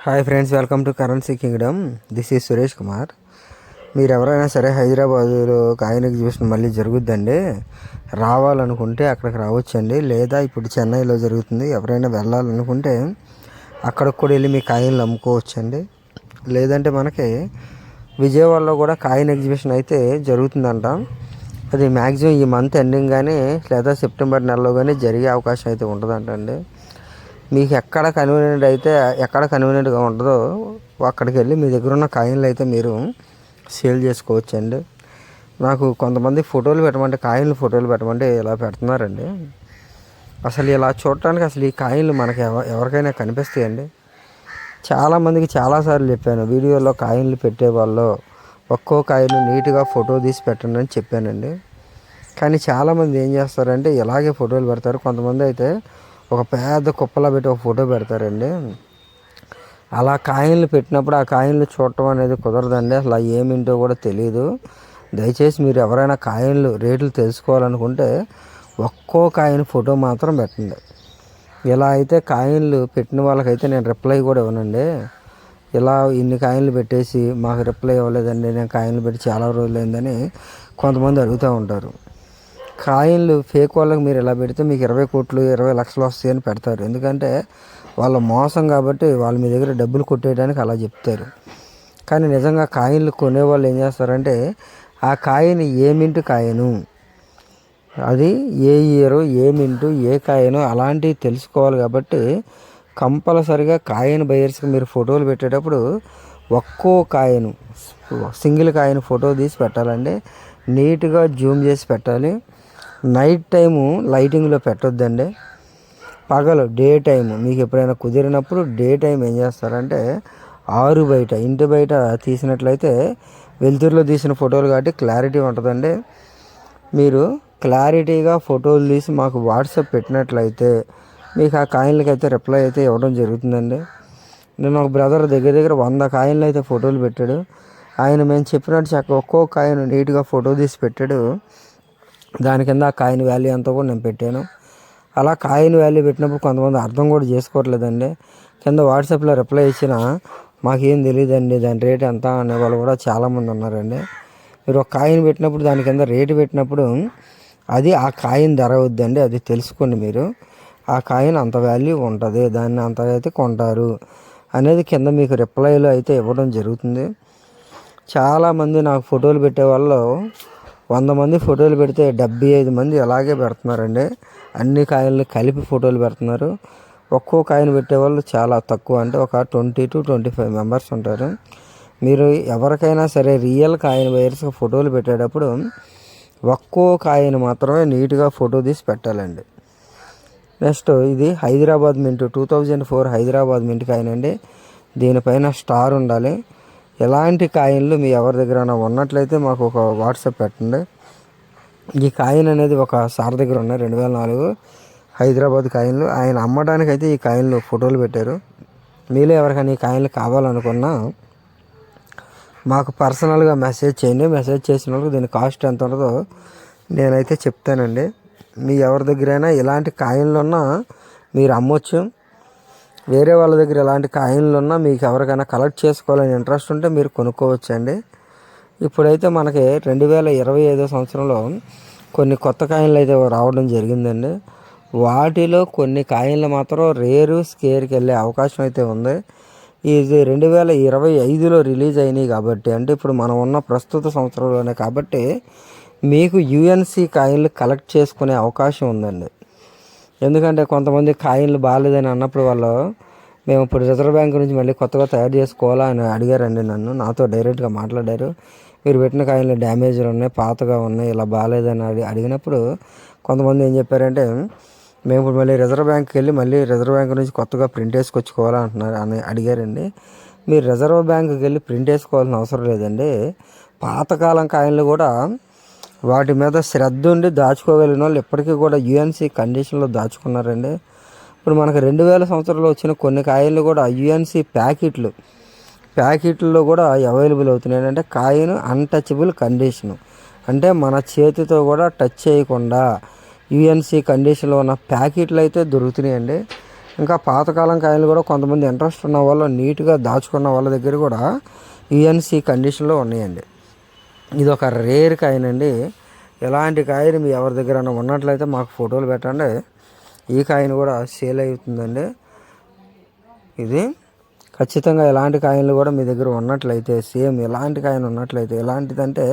Hi friends, welcome to currency Kingdom. This is Suresh Kumar. మీరు ఎవరైనా సరే హైదరాబాదులో కాయిన్ ఎగ్జిబిషన్ మళ్ళీ జరుగుద్దండి, రావాలనుకుంటే అక్కడికి రావచ్చండి. లేదా ఇప్పుడు చెన్నైలో జరుగుతుంది, ఎవరైనా వెళ్ళాలనుకుంటే అక్కడికి కూడా వెళ్ళి మీ కాయిన్లు అమ్ముకోవచ్చండి. లేదంటే మనకి విజయవాడలో కూడా కాయిన్ ఎగ్జిబిషన్ అయితే జరుగుతుందంట. అది మ్యాక్సిమం ఈ మంత్ ఎండింగ్ కానీ లేదా సెప్టెంబర్ నెలలో కానీ జరిగే అవకాశం అయితే ఉంటుందంటండి. మీకు ఎక్కడ కన్వీనియంట్గా ఉంటుందో అక్కడికి వెళ్ళి మీ దగ్గర ఉన్న కాయిన్లు అయితే మీరు సేల్ చేసుకోవచ్చండి. నాకు కొంతమంది కాయిన్లు ఫోటోలు పెట్టమంటే ఇలా పెడుతున్నారండి. అసలు ఇలా చూడటానికి అసలు ఈ కాయిన్లు మనకి ఎవరికైనా కనిపిస్తాయండి? చాలామందికి చాలాసార్లు చెప్పాను, వీడియోలో కాయిన్లు పెట్టే వాళ్ళు ఒక్కో కాయిన్ నీట్గా ఫోటో తీసి పెట్టండి అని చెప్పానండి. కానీ చాలామంది ఏం చేస్తారంటే ఇలాగే ఫోటోలు పెడతారు. కొంతమంది అయితే ఒక పెద్ద కుప్పలా పెట్టి ఒక ఫోటో పెడతారండి. అలా కాయిన్లు పెట్టినప్పుడు ఆ కాయిన్లు చూడటం అనేది కుదరదండి. అసలు ఏమింటో కూడా తెలియదు. దయచేసి మీరు ఎవరైనా కాయిన్లు రేట్లు తెలుసుకోవాలనుకుంటే ఒక్కో కాయిన్ ఫోటో మాత్రం పెట్టండి. ఇలా అయితే కాయిన్లు పెట్టిన వాళ్ళకైతే నేను రిప్లై కూడా ఇవ్వనండి. ఇలా ఇన్ని కాయిన్లు పెట్టేసి మాకు రిప్లై ఇవ్వలేదండి, నేను కాయిన్లు పెట్టి చాలా రోజులైందని కొంతమంది అడుగుతూ ఉంటారు. కాయిన్లు ఫేక్ వాళ్ళకి మీరు ఇలా పెడితే మీకు 20 కోట్లు 20 లక్షలు వస్తాయని పెడతారు. ఎందుకంటే వాళ్ళ మోసం కాబట్టి వాళ్ళు మీ దగ్గర డబ్బులు కొట్టేయడానికి అలా చెప్తారు. కానీ నిజంగా కాయిన్లు కొనేవాళ్ళు ఏం చేస్తారంటే ఆ కాయిన్ ఏ మింటు కాయిను, అది ఏ ఇయర్, ఏ మింటు, ఏ కాయిను అలాంటివి తెలుసుకోవాలి. కాబట్టి కంపల్సరిగా కాయిన్ బయర్స్కి మీరు ఫోటోలు పెట్టేటప్పుడు ఒక్కో కాయిన్ సింగిల్ కాయిన్ ఫోటో తీసి పెట్టాలండి. నీట్గా జూమ్ చేసి పెట్టాలి. నైట్ టైము లైటింగ్లో పెట్టొద్దండి. పగలు డే టైము మీకు ఎప్పుడైనా కుదిరినప్పుడు డే టైం ఏం చేస్తారంటే ఇంటి బయట తీసినట్లయితే వెలుతురులో తీసిన ఫోటోలు కాబట్టి క్లారిటీ ఉంటుందండి. మీరు క్లారిటీగా ఫోటోలు తీసి మాకు వాట్సాప్ పెట్టినట్లయితే మీకు ఆ కాయిన్లకి అయితే రిప్లై అయితే ఇవ్వడం జరుగుతుందండి. నేను ఒక బ్రదర్ దగ్గర 100 కాయిన్లు అయితే ఫోటోలు పెట్టాడు. ఆయన మేము చెప్పినట్టు ఒక్కో కాయిన్ నీట్గా ఫోటో తీసి పెట్టాడు. దాని కింద ఆ కాయిన్ వాల్యూ అంతా కూడా నేను పెట్టాను. అలా కాయిన్ వాల్యూ పెట్టినప్పుడు కొంతమంది అర్థం కూడా చేసుకోవట్లేదండి. కింద వాట్సాప్లో రిప్లై ఇచ్చిన మాకేం తెలియదండి దాని రేట్ ఎంత అనే వాళ్ళు కూడా చాలామంది ఉన్నారండి. మీరు ఒక కాయిన్ పెట్టినప్పుడు దాని కింద రేటు పెట్టినప్పుడు అది ఆ కాయిన్ ధర అవుద్దండి. అది తెలుసుకోండి. మీరు ఆ కాయిన్ అంత వాల్యూ ఉంటుంది, దాన్ని అంత అయితే కొంటారు అనేది కింద మీకు రిప్లైలో అయితే ఇవ్వడం జరుగుతుంది. చాలామంది నాకు ఫోటోలు పెట్టే వాళ్ళు 100 మంది ఫోటోలు పెడితే 75 మంది అలాగే పెడుతున్నారండి. అన్ని కాయిన్లు కలిపి ఫోటోలు పెడుతున్నారు. ఒక్కో కాయిన్ పెట్టేవాళ్ళు చాలా తక్కువ, అంటే ఒక 20 to 25 మెంబర్స్ ఉంటారు. మీరు ఎవరికైనా సరే రియల్ కాయిన్ బయర్స్కి ఫోటోలు పెట్టేటప్పుడు ఒక్కో కాయిన్ మాత్రమే నీట్గా ఫోటో తీసి పెట్టాలండి. నెక్స్ట్ ఇది Hyderabad mint 2004 Hyderabad mint coin అండి. దీనిపైన స్టార్ ఉండాలి. ఎలాంటి కాయిన్లు మీ ఎవరి దగ్గర ఉన్నట్లయితే మాకు ఒక వాట్సాప్ పెట్టండి. ఈ కాయిన్ అనేది ఒక సార్ దగ్గర ఉన్నాయి, 2004 హైదరాబాద్ కాయిన్లు. ఆయన అమ్మడానికి అయితే ఈ కాయిన్లు ఫోటోలు పెట్టారు. మీలో ఎవరికైనా ఈ కాయిన్లు కావాలనుకున్నా మాకు పర్సనల్గా మెసేజ్ చేయండి. మెసేజ్ చేసినప్పుడు దీని కాస్ట్ ఎంత ఉంటుందో నేనైతే చెప్తానండి. మీ ఎవరి దగ్గరైనా ఇలాంటి కాయిన్లు ఉన్నా మీరు అమ్మొచ్చు. వేరే వాళ్ళ దగ్గర ఎలాంటి కాయిన్లు ఉన్నా మీకు ఎవరికైనా కలెక్ట్ చేసుకోవాలని ఇంట్రెస్ట్ ఉంటే మీరు కొనుక్కోవచ్చండి. ఇప్పుడైతే మనకి 2025 సంవత్సరంలో కొన్ని కొత్త కాయిన్లు అయితే రావడం జరిగిందండి. వాటిలో కొన్ని కాయిన్లు మాత్రం రేరు స్కేర్కి వెళ్ళే అవకాశం అయితే ఉంది. ఇది 2025లో రిలీజ్ అయినాయి కాబట్టి, అంటే ఇప్పుడు మనం ఉన్న ప్రస్తుత సంవత్సరంలోనే కాబట్టి మీకు యుఎన్సి కాయిన్లు కలెక్ట్ చేసుకునే అవకాశం ఉందండి. ఎందుకంటే కొంతమంది కాయిన్లు బాగాలేదని అన్నప్పుడు మేము ఇప్పుడు రిజర్వ్ బ్యాంక్ నుంచి మళ్ళీ కొత్తగా తయారు చేసుకోవాలా అని అడిగారండి. నాతో డైరెక్ట్గా మాట్లాడారు. మీరు పెట్టిన కాయిన్లు డ్యామేజ్లు ఉన్నాయి, పాతగా ఉన్నాయి, ఇలా బాగాలేదని అడిగినప్పుడు కొంతమంది ఏం చెప్పారంటే మేము ఇప్పుడు మళ్ళీ రిజర్వ్ బ్యాంక్కి వెళ్ళి మళ్ళీ రిజర్వ్ బ్యాంక్ నుంచి కొత్తగా ప్రింట్ వేసుకొచ్చుకోవాలా అని అడిగారండి. మీరు రిజర్వ్ బ్యాంక్కి వెళ్ళి ప్రింట్ వేసుకోవాల్సిన అవసరం లేదండి. పాతకాలం కాయిన్లు కూడా వాటి మీద శ్రద్ధ ఉండి దాచుకోగలిగిన వాళ్ళు ఇప్పటికీ కూడా యుఎన్సి కండిషన్లో దాచుకున్నారండి. ఇప్పుడు మనకు 2000 సంవత్సరంలో వచ్చిన కొన్ని కాయిన్లు కూడా యుఎన్సి ప్యాకెట్లో కూడా అవైలబుల్ అవుతున్నాయి. అంటే కాయిన్ అన్టచబుల్ కండిషను, అంటే మన చేతితో కూడా టచ్ చేయకుండా యుఎన్సి కండిషన్లో ఉన్న ప్యాకెట్లు అయితే దొరుకుతున్నాయండి. ఇంకా పాతకాలం కాయిన్లు కూడా కొంతమంది ఇంట్రెస్ట్ ఉన్న వాళ్ళు నీట్గా దాచుకున్న వాళ్ళ దగ్గర కూడా యుఎన్సి కండిషన్లో ఉన్నాయండి. ఇది ఒక రేర్ కాయిన్ అండి. ఎలాంటి కాయిన్ మీ ఎవరి దగ్గర ఉన్నట్లయితే మాకు ఫోటోలు పెట్టండి. ఈ కాయిన్ కూడా సేల్ అవుతుందండి. ఇది ఖచ్చితంగా ఎలాంటి కాయిన్లు కూడా మీ దగ్గర ఉన్నట్లయితే, సేమ్ ఎలాంటి కాయిన్ ఉన్నట్లయితే, ఎలాంటిదంటే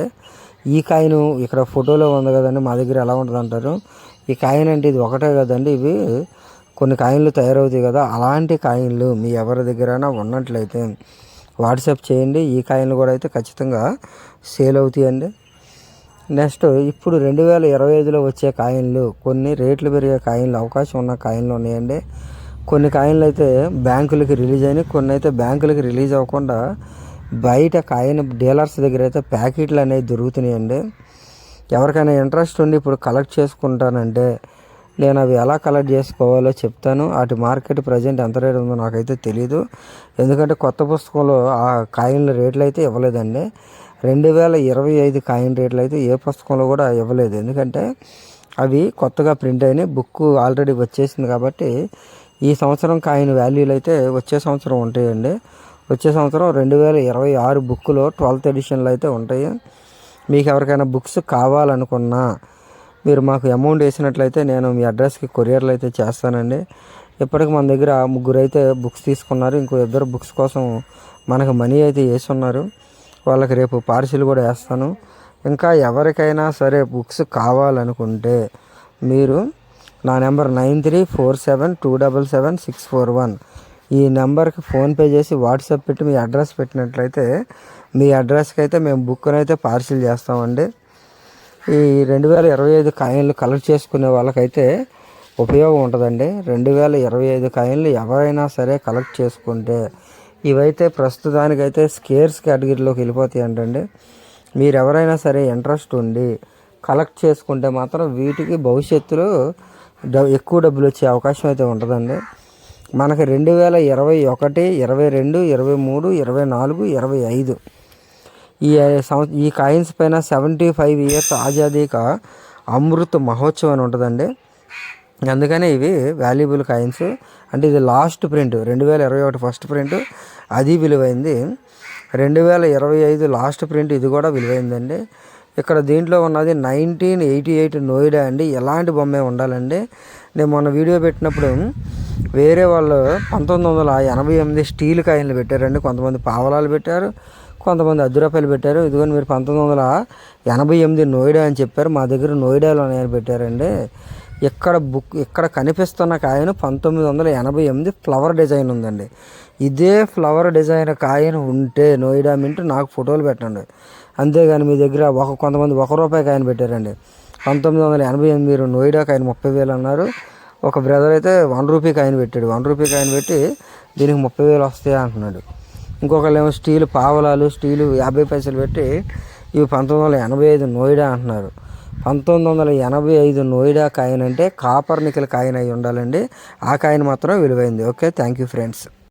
ఈ కాయిన్ ఇక్కడ ఫోటోలో ఉంది కదండి, మా దగ్గర ఎలా ఉంటుంది అంటారు. ఈ కాయిన్ అంటే ఇది ఒకటే కదండి, ఇవి కొన్ని కాయిన్లు తయారవుతాయి కదా, అలాంటి కాయిన్లు మీ ఎవరి దగ్గరైనా ఉన్నట్లయితే వాట్సాప్ చేయండి. ఈ కాయిన్లు కూడా అయితే ఖచ్చితంగా సేల్ అవుతాయండి. నెక్స్ట్ ఇప్పుడు 2025లో వచ్చే కాయిన్లు, కొన్ని రేట్లు పెరిగే కాయిన్లు, అవకాశం ఉన్న కాయిన్లు ఉన్నాయండి. కొన్ని కాయిన్లు అయితే బ్యాంకులకి రిలీజ్ అయినాయి, కొన్ని అయితే బ్యాంకులకి రిలీజ్ అవ్వకుండా బయట కాయిన్ డీలర్స్ దగ్గర అయితే ప్యాకెట్లు అనేవి దొరుకుతున్నాయండి. ఎవరికైనా ఇంట్రెస్ట్ ఉండి ఇప్పుడు కలెక్ట్ చేసుకుంటానంటే నేను అవి ఎలా కలెక్ట్ చేసుకోవాలో చెప్తాను. వాటి మార్కెట్ ప్రజెంట్ ఎంత రేట్ ఉందో నాకైతే తెలీదు, ఎందుకంటే కొత్త పుస్తకంలో ఆ కాయిన్ల రేట్లు అయితే ఇవ్వలేదండి. 2025 కాయిన్ రేట్లు అయితే ఏ పుస్తకంలో కూడా ఇవ్వలేదు, ఎందుకంటే అవి కొత్తగా ప్రింట్ అయినాయి. బుక్ ఆల్రెడీ వచ్చేసింది కాబట్టి ఈ సంవత్సరం కాయిన్ వాల్యూలు అయితే వచ్చే సంవత్సరం ఉంటాయండి. వచ్చే సంవత్సరం 2026 బుక్లో 12th ఎడిషన్లు అయితే ఉంటాయి. మీకు ఎవరికైనా బుక్స్ కావాలనుకున్నా మీరు మాకు అమౌంట్ వేసినట్లయితే నేను మీ అడ్రస్కి కొరియర్లు అయితే చేస్తానండి. ఇప్పటికి మన దగ్గర 3 అయితే బుక్స్ తీసుకున్నారు, ఇంకో 2 బుక్స్ కోసం మనకు మనీ అయితే వేస్తున్నారు. వాళ్ళకి రేపు పార్సిల్ కూడా వేస్తాను. ఇంకా ఎవరికైనా సరే బుక్స్ కావాలనుకుంటే మీరు నా నెంబర్ 9347277641 ఈ నెంబర్కి ఫోన్పే చేసి వాట్సాప్ పెట్టి మీ అడ్రస్ పెట్టినట్లయితే మీ అడ్రస్కి అయితే మేము బుక్ని అయితే పార్సిల్ చేస్తామండి. ఈ 2025 కాయిన్లు కలెక్ట్ చేసుకునే వాళ్ళకైతే ఉపయోగం ఉంటుందండి. 2025 కాయిన్లు ఎవరైనా సరే కలెక్ట్ చేసుకుంటే ఇవైతే ప్రస్తుతానికైతే స్కేర్స్ కేటగిరీలోకి వెళ్ళిపోతాయి అంటండి. మీరు ఎవరైనా సరే ఇంట్రెస్ట్ ఉండి కలెక్ట్ చేసుకుంటే మాత్రం వీటికి భవిష్యత్తులో ఎక్కువ డబ్బులు వచ్చే అవకాశం అయితే ఉంటుందండి. మనకి 2021, 22, 23, 24, 25 ఈ కాయిన్స్ పైన 75 ఇయర్స్ ఆజాదీ కా అమృత్ మహోత్సవం అని ఉంటుందండి. అందుకనే ఇవి వాల్యుబుల్ కాయిన్స్. అంటే ఇది లాస్ట్ ప్రింట్, 2021 ఫస్ట్ ప్రింట్ అది విలువైంది, 2025 లాస్ట్ ప్రింట్ ఇది కూడా విలువైందండి. ఇక్కడ దీంట్లో ఉన్నది 1988 నోయిడా అండి. ఎలాంటి బొమ్మే ఉండాలండి. నేను మొన్న వీడియో పెట్టినప్పుడు వేరే వాళ్ళు 1988 స్టీల్ కాయిన్లు పెట్టారండి. కొంతమంది పావలాలు పెట్టారు, కొంతమంది ₹10 పెట్టారు. ఇదిగోని మీరు 1988 నోయిడా అని చెప్పారు, మా దగ్గర నోయిడాలో ఉన్నాయని పెట్టారండి. ఇక్కడ కనిపిస్తున్న కాయిన్ 1988 ఫ్లవర్ డిజైన్ ఉందండి. ఇదే ఫ్లవర్ డిజైన్ కాయిన్ ఉంటే నోయిడా మింట్ నాకు ఫోటోలు పెట్టండి. అంతేగాని మీ దగ్గర కొంతమంది ₹1 కాయిన్ పెట్టారండి. 1988 నోయిడా కాయిన్ 30,000 అన్నారు. ఒక బ్రదర్ అయితే ₹1 కాయిన్ పెట్టాడు. ₹1 కాయిన్ పెట్టి దీనికి 30,000 వస్తాయి అంటున్నాడు. ఇంకొకళ్ళు ఏమో స్టీల్ పావలాలు, స్టీలు 50 పైసలు పెట్టి ఇవి 1985 నోయిడా అంటున్నారు. 1985 నోయిడా కాయిన్ అంటే కాపర్ నికెల్ కాయిన్ అయి ఉండాలండి. ఆ కాయిన్ మాత్రం విలువైంది. Okay, thank you friends.